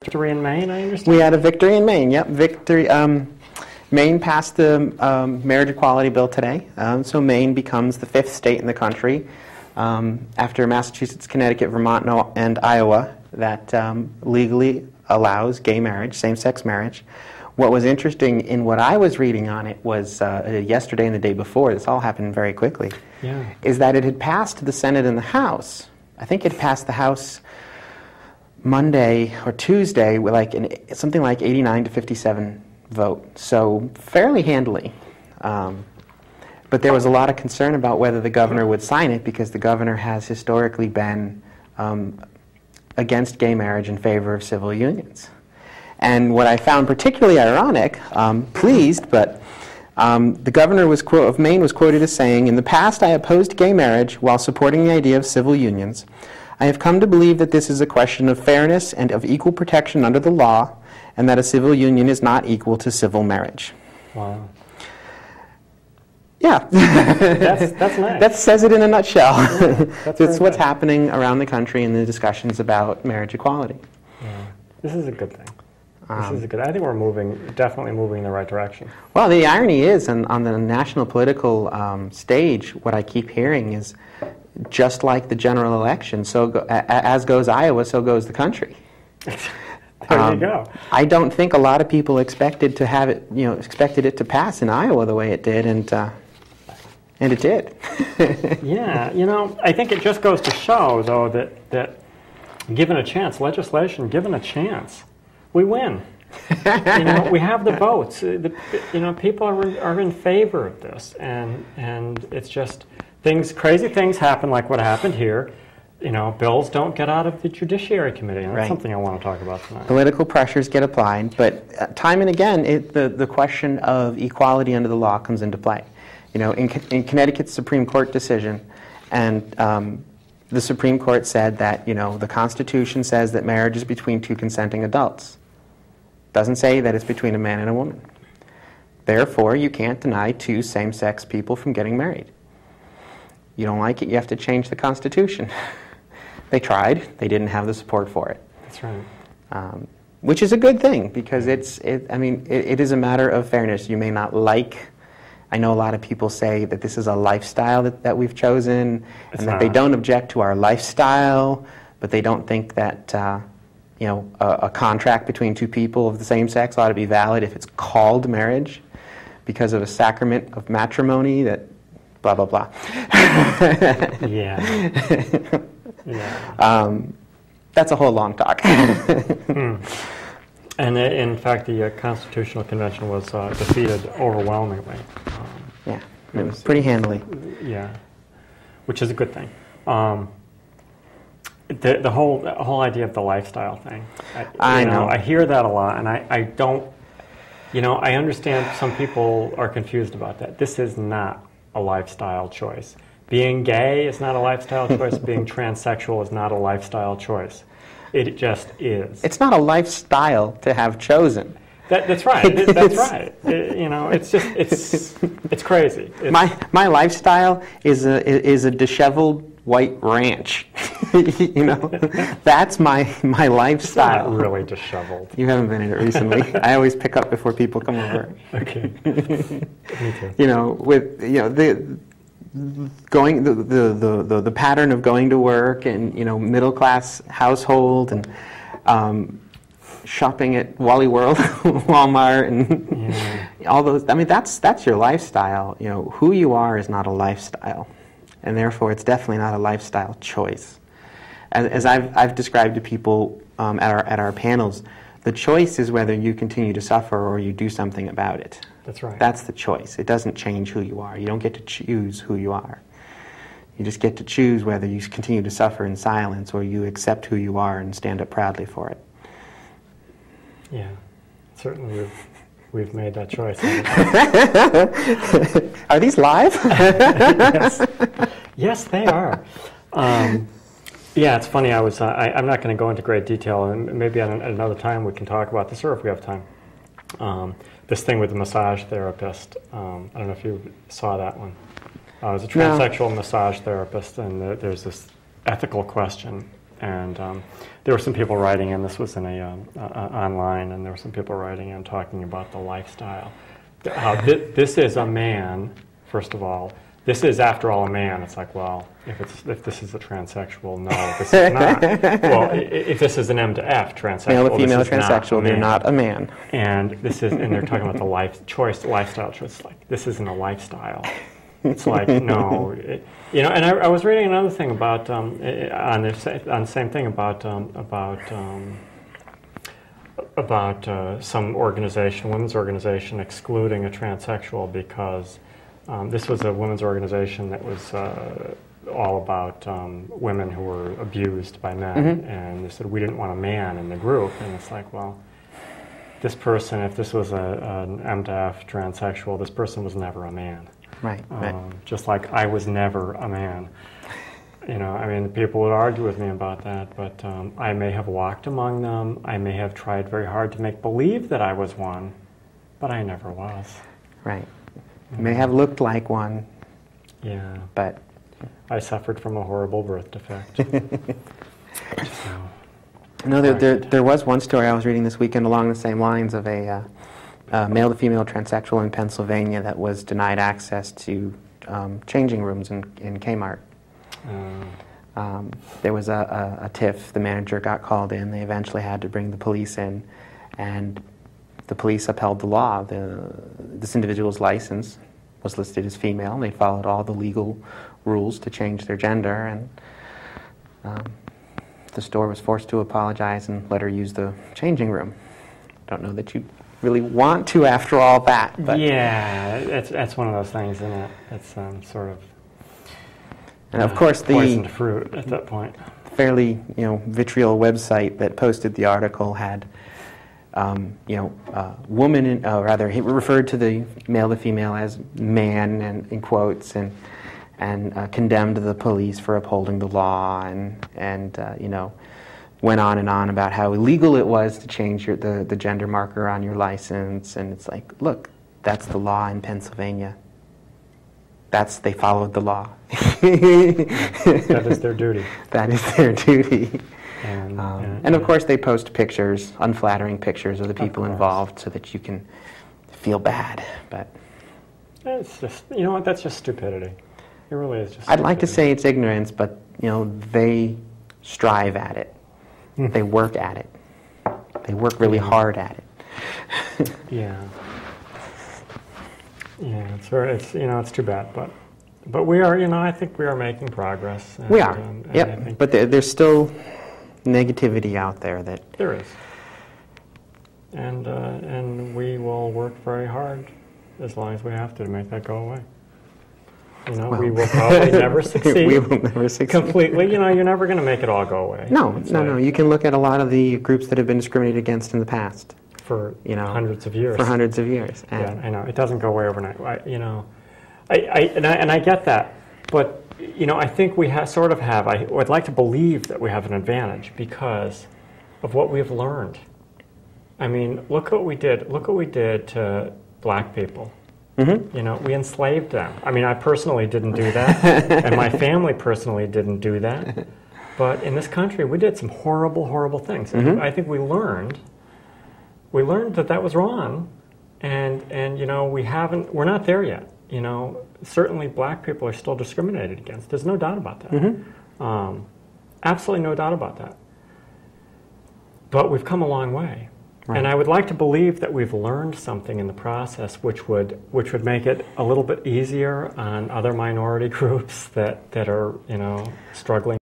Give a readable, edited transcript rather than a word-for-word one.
victory in Maine, I understand? We had a victory in Maine, yep. Victory. Maine passed the marriage equality bill today, so Maine becomes the 5th state in the country after Massachusetts, Connecticut, Vermont, and Iowa that legally allows gay marriage, same-sex marriage. What was interesting in what I was reading on it was yesterday and the day before, this all happened very quickly, is that it had passed the Senate and the House. I think it passed the House Monday or Tuesday with something like 89 to 57 vote, so fairly handily. But there was a lot of concern about whether the governor would sign it because the governor has historically been against gay marriage in favor of civil unions. And what I found particularly ironic, pleased, but the governor of Maine was quoted as saying, "In the past I opposed gay marriage while supporting the idea of civil unions. I have come to believe that this is a question of fairness and of equal protection under the law, and that a civil union is not equal to civil marriage." Wow. Yeah. That's nice. That says it in a nutshell. Yeah, that's what's happening around the country in the discussions about marriage equality. Yeah. This is a good thing. I think we're definitely moving in the right direction. Well, the irony is, on the national political stage, what I keep hearing is, just like the general election, as goes Iowa, so goes the country. There you go. I don't think a lot of people expected to have it, expected it to pass in Iowa the way it did, and it did. Yeah, I think it just goes to show, though, that given a chance, legislation given a chance, we win. We have the votes. People are in favor of this, and it's just crazy things happen, like what happened here. Bills don't get out of the Judiciary Committee, and that's something I want to talk about tonight. Political pressures get applied, but time and again, the question of equality under the law comes into play. In Connecticut's Supreme Court decision, and the Supreme Court said that the Constitution says that marriage is between two consenting adults. Doesn't say that it's between a man and a woman. Therefore, you can't deny two same-sex people from getting married. You don't like it, you have to change the Constitution. They tried. They didn't have the support for it. That's right. Which is a good thing, because it is a matter of fairness. You may not like, I know a lot of people say that this is a lifestyle that we've chosen, and that they don't object to our lifestyle, but they don't think that a contract between two people of the same sex ought to be valid if it's called marriage because of a sacrament of matrimony that blah, blah, blah. Yeah. Yeah. That's a whole long talk. And in fact, the Constitutional Convention was defeated overwhelmingly. It was pretty handily. Yeah, which is a good thing. The whole idea of the lifestyle thing. I know. I hear that a lot, and I don't. I understand some people are confused about that. This is not a lifestyle choice. Being gay is not a lifestyle choice. Being transsexual is not a lifestyle choice. It just is. It's not a lifestyle to have chosen. That's right. That's right. It's crazy. My lifestyle is a disheveled white ranch. That's my lifestyle. It's not really disheveled. You haven't been in it recently. I always pick up before people come over. Okay. Me too. With the pattern of going to work and middle class household and shopping at Wally World, Walmart, and all those. I mean, that's your lifestyle. Who you are is not a lifestyle, and therefore it's definitely not a lifestyle choice. As I've described to people at our panels, the choice is whether you continue to suffer or you do something about it. That's right. That's the choice. It doesn't change who you are. You don't get to choose who you are. You just get to choose whether you continue to suffer in silence or you accept who you are and stand up proudly for it. Yeah, certainly we've made that choice. Are these live? Yes, they are. Yeah, it's funny. I'm not going to go into great detail, and maybe at another time we can talk about this, or if we have time. This thing with the massage therapist. I don't know if you saw that one. I was a transsexual massage therapist, and there's this ethical question and there were some people writing in. This was in online, and there were some people writing in talking about the lifestyle. How this is a man, first of all. This is, after all, a man. It's like, well, if this is a transsexual, no, this is not. Well, if this is an M to F transsexual, male to female this is transsexual, they're not a man. And they're talking about the lifestyle choice. Like, this isn't a lifestyle. It's like, no, And I was reading another thing about on the same thing about some organization, women's organization, excluding a transsexual because this was a women's organization that was all about women who were abused by men, and they said we didn't want a man in the group, and it's like, well, this person, if this was an M to F transsexual, this person was never a man. Right. Just like I was never a man. I mean, people would argue with me about that, but I may have walked among them. I may have tried very hard to make believe that I was one, but I never was. Right. You may have looked like one. Yeah. But I suffered from a horrible birth defect. No, there was one story I was reading this weekend along the same lines of a male to female transsexual in Pennsylvania that was denied access to changing rooms in Kmart. There was a tiff. The manager got called in. They eventually had to bring the police in, and the police upheld the law. This individual's license was listed as female. They followed all the legal rules to change their gender, and the store was forced to apologize and let her use the changing room. Don't know that you really want to after all that. But yeah, that's one of those things, isn't it? It's sort of and of course the poisoned fruit at that point. Fairly vitriol website that posted the article had woman, rather, he referred to the male to female as man, and in quotes, and condemned the police for upholding the law, and went on and on about how illegal it was to change the gender marker on your license. And it's like, look, that's the law in Pennsylvania. They followed the law. That is their duty. That is their duty. And of course they post pictures, unflattering pictures of the people involved so that you can feel bad. But it's just, you know what, that's just stupidity. It really is just I'd like to say it's ignorance, but they strive at it. They work at it. They work really hard at it. Yeah. Yeah, it's too bad, but we are, I think we are making progress. And, we are. Yep. But there's still negativity out there that there is. And we will work very hard as long as we have to make that go away. We will probably never succeed. We will never succeed completely. You're never going to make it all go away. No. You can look at a lot of the groups that have been discriminated against in the past for hundreds of years. For hundreds of years. And yeah, I know it doesn't go away overnight. I get that, but I think we sort of have. I would like to believe that we have an advantage because of what we've learned. I mean, look what we did. Look what we did to black people. Mm-hmm. We enslaved them. I mean, I personally didn't do that, and my family personally didn't do that. But in this country, we did some horrible, horrible things. Mm-hmm. I think we learned that was wrong, and we're not there yet. Certainly black people are still discriminated against. There's no doubt about that. Mm-hmm. Absolutely no doubt about that. But we've come a long way. Right. And I would like to believe that we've learned something in the process which would make it a little bit easier on other minority groups that are, struggling